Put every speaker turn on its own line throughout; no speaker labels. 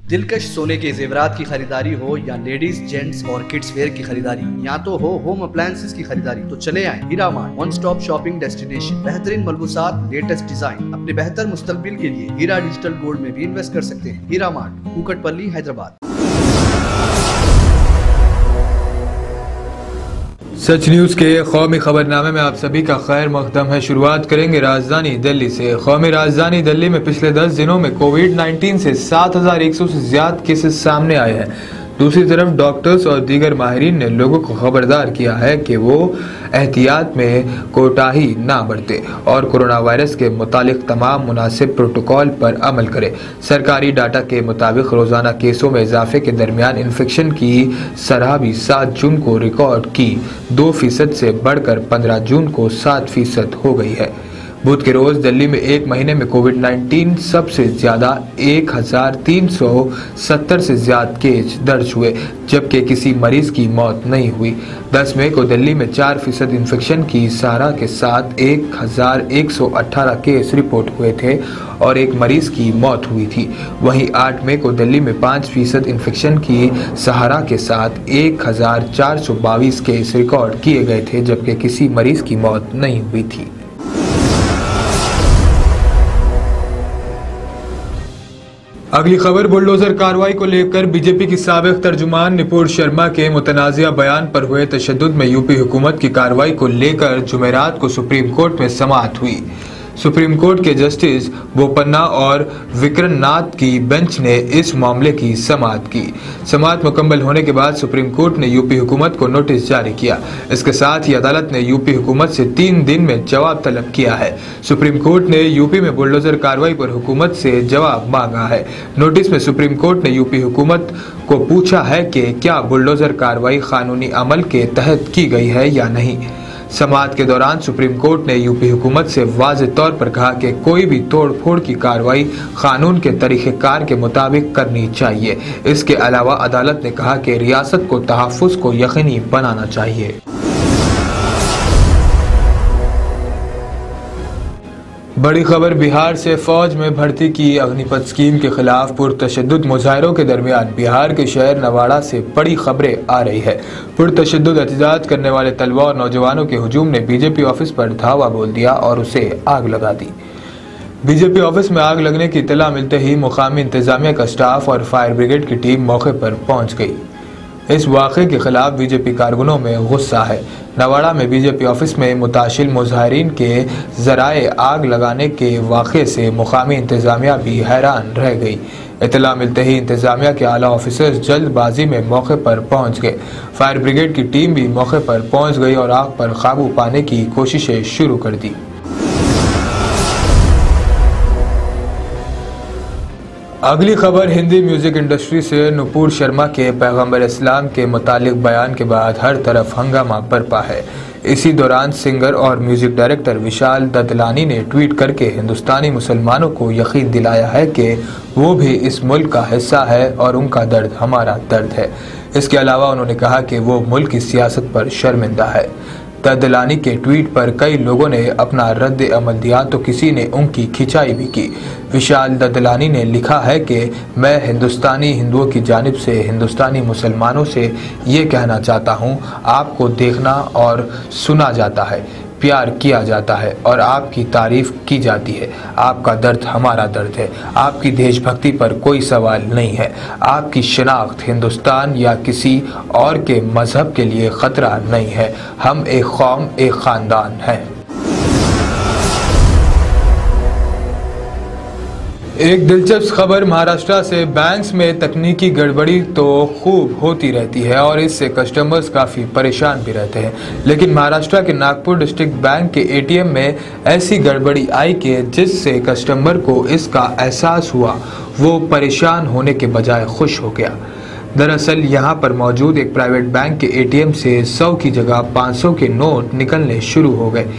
दिलकश सोने के जेवरात की खरीदारी हो या लेडीज जेंट्स और किड्स वेयर की खरीदारी, या तो हो होम अप्लायंसेस की खरीदारी, तो चले आए Heera mart, one stop shopping destination. बेहतरीन मलबूसात, लेटेस्ट डिजाइन, अपने बेहतर मुस्तकबिल के लिए हीरा डिजिटल गोल्ड में भी इन्वेस्ट कर सकते हैं। हीरा मार्ट, कुकटपल्ली, हैदराबाद।
सच न्यूज़ के कौमी खबरनामे में आप सभी का खैर मकदम है। शुरुआत करेंगे राजधानी दिल्ली से। कौमी राजधानी दिल्ली में पिछले 10 दिनों में कोविड-19 से 7100 से ज्यादा केसेस सामने आए हैं। दूसरी तरफ डॉक्टर्स और दीगर माहिरीन ने लोगों को खबरदार किया है कि वो एहतियात में कोताही ना बरते और कोरोना वायरस के मुतालिक तमाम मुनासिब प्रोटोकॉल पर अमल करें। सरकारी डाटा के मुताबिक रोजाना केसों में इजाफे के दरमियान इन्फेक्शन की शरह भी 7 जून को रिकॉर्ड की 2% से बढ़कर 15 जून को 7% हो गई है। बुध के रोज दिल्ली में एक महीने में कोविड-19 सबसे ज्यादा 1370 से ज्यादा केस दर्ज हुए, जबकि किसी मरीज की मौत नहीं हुई। 10 मई को दिल्ली में 4% इन्फेक्शन की शरह के साथ 1118 केस रिपोर्ट हुए थे और एक मरीज की मौत हुई थी। वहीं 8 मई को दिल्ली में 5% इन्फेक्शन की शरह के साथ 1422 केस रिकॉर्ड किए गए थे, जबकि किसी मरीज की मौत नहीं हुई थी। अगली खबर बुलडोजर कार्रवाई को लेकर बीजेपी की साबिक तर्जुमान निपुण शर्मा के मुतनाज़िया बयान पर हुए तशद्दुद में यूपी हुकूमत की कार्रवाई को लेकर जुमेरात को सुप्रीम कोर्ट में समाअत हुई। सुप्रीम कोर्ट के जस्टिस बोपन्ना और विक्रमनाथ की बेंच ने इस मामले की समाअत की। समाअत मुकम्मल होने के बाद सुप्रीम कोर्ट ने यूपी हुकूमत को नोटिस जारी किया। इसके साथ ही अदालत ने यूपी हुकूमत से 3 दिन में जवाब तलब किया है। सुप्रीम कोर्ट ने यूपी में बुलडोजर कार्रवाई पर हुकूमत से जवाब मांगा है। नोटिस में सुप्रीम कोर्ट ने यूपी हुकूमत को पूछा है कि क्या बुलडोजर कार्रवाई कानूनी अमल के तहत की गई है या नहीं। समाअत के दौरान सुप्रीम कोर्ट ने यूपी हुकूमत से वाज़ेह तौर पर कहा कि कोई भी तोड़ फोड़ की कार्रवाई कानून के तरीक़ेकार के मुताबिक करनी चाहिए। इसके अलावा अदालत ने कहा कि रियासत को तहफ़्फ़ुज़ को यकीनी बनाना चाहिए। बड़ी खबर बिहार से। फौज में भर्ती की अग्निपथ स्कीम के खिलाफ पुरतशद्दुद मुजाहिरों के दरमियान बिहार के शहर नवाड़ा से बड़ी खबरें आ रही है। पुरतशद्दुद एहतजाज करने वाले तलबा और नौजवानों के हुजूम ने बीजेपी ऑफिस पर धावा बोल दिया और उसे आग लगा दी। बीजेपी ऑफिस में आग लगने की इत्तला मिलते ही मुकामी इंतजामिया का स्टाफ और फायर ब्रिगेड की टीम मौके पर पहुंच गई। इस वाक़े के खिलाफ बीजेपी कारकुनों में गुस्सा है। नवाड़ा में बीजेपी ऑफिस में मुताशिल मुजाहिरीन के जराए आग लगाने के वाक़े से मुकामी इंतजामिया भी हैरान रह गई। इत्तला मिलते ही इंतजामिया के आला ऑफिसर्स जल्दबाजी में मौके पर पहुंच गए। फायर ब्रिगेड की टीम भी मौके पर पहुंच गई और आग पर काबू पाने की कोशिशें शुरू कर दी। अगली खबर हिंदी म्यूजिक इंडस्ट्री से। नुपुर शर्मा के पैगंबर इस्लाम के मुतालिक बयान के बाद हर तरफ हंगामा बरपा है। इसी दौरान सिंगर और म्यूजिक डायरेक्टर विशाल ददलानी ने ट्वीट करके हिंदुस्तानी मुसलमानों को यकीन दिलाया है कि वो भी इस मुल्क का हिस्सा है और उनका दर्द हमारा दर्द है। इसके अलावा उन्होंने कहा कि वो मुल्क की सियासत पर शर्मिंदा है। ददलानी के ट्वीट पर कई लोगों ने अपना रद्द अमल दिया तो किसी ने उनकी खिंचाई भी की। विशाल ददलानी ने लिखा है कि मैं हिंदुस्तानी हिंदुओं की जानिब से हिंदुस्तानी मुसलमानों से ये कहना चाहता हूँ, आपको देखना और सुना जाता है, प्यार किया जाता है और आपकी तारीफ की जाती है। आपका दर्द हमारा दर्द है। आपकी देशभक्ति पर कोई सवाल नहीं है। आपकी शनाख्त हिंदुस्तान या किसी और के मजहब के लिए खतरा नहीं है। हम एक कौम, एक खानदान हैं। एक दिलचस्प खबर महाराष्ट्र से। बैंक्स में तकनीकी गड़बड़ी तो खूब होती रहती है और इससे कस्टमर्स काफ़ी परेशान भी रहते हैं, लेकिन महाराष्ट्र के नागपुर डिस्ट्रिक्ट बैंक के एटीएम में ऐसी गड़बड़ी आई कि जिससे कस्टमर को इसका एहसास हुआ, वो परेशान होने के बजाय खुश हो गया। दरअसल यहाँ पर मौजूद एक प्राइवेट बैंक के एटीएम से 100 की जगह 500 के नोट निकलने शुरू हो गए।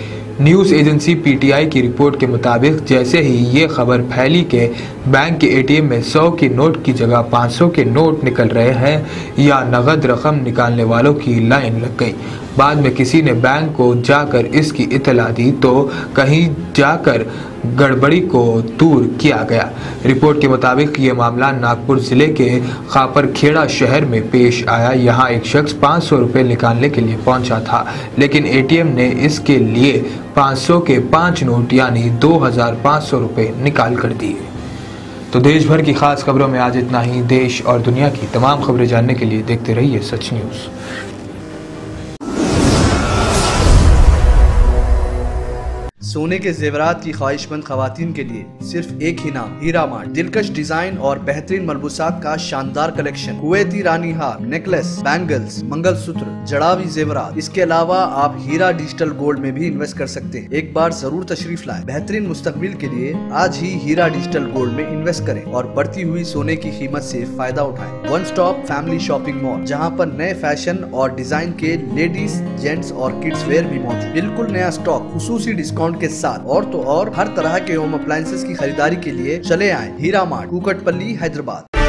न्यूज़ एजेंसी पीटीआई की रिपोर्ट के मुताबिक जैसे ही ये खबर फैली कि बैंक के एटीएम में 100 के नोट की जगह 500 के नोट निकल रहे हैं या नगद रकम निकालने वालों की लाइन लग गई। बाद में किसी ने बैंक को जाकर इसकी इतला दी तो कहीं जाकर गड़बड़ी को दूर किया गया। रिपोर्ट के मुताबिक ये मामला नागपुर जिले के खापरखेड़ा शहर में पेश आया। यहाँ एक शख्स 500 रुपये निकालने के लिए पहुंचा था, लेकिन एटीएम ने इसके लिए 500 के 5 नोट यानी 2500 रुपये निकाल कर दिए। तो देश भर की खास खबरों में आज इतना ही। देश और दुनिया की तमाम खबरें जानने के लिए देखते रहिए सच न्यूज़।
सोने के जेवरात की ख्वाहिशमंद खवातीन के लिए सिर्फ एक ही नाम, हीरा मार्ट। दिलकश डिजाइन और बेहतरीन मलबूसात का शानदार कलेक्शन, कुवैती रानी हार, नेकलेस, बैंगल्स, मंगलसूत्र, जड़ावी जेवरात। इसके अलावा आप हीरा डिजिटल गोल्ड में भी इन्वेस्ट कर सकते हैं। एक बार जरूर तशरीफ लाएं। बेहतरीन मुस्तकबिल के लिए आज ही हीरा डिजिटल गोल्ड में इन्वेस्ट करें और बढ़ती हुई सोने की कीमत से फायदा उठाएं। One stop family shopping mall, जहां पर नए फैशन और डिजाइन के लेडीज, जेंट्स और किड्स वेयर भी मौजूद। बिल्कुल नया स्टॉक, खुसूसी डिस्काउंट के साथ। और तो और हर तरह के होम अप्लायंसेस की खरीदारी के लिए चले आए हीरा मार्ट, कुकटपल्ली, हैदराबाद।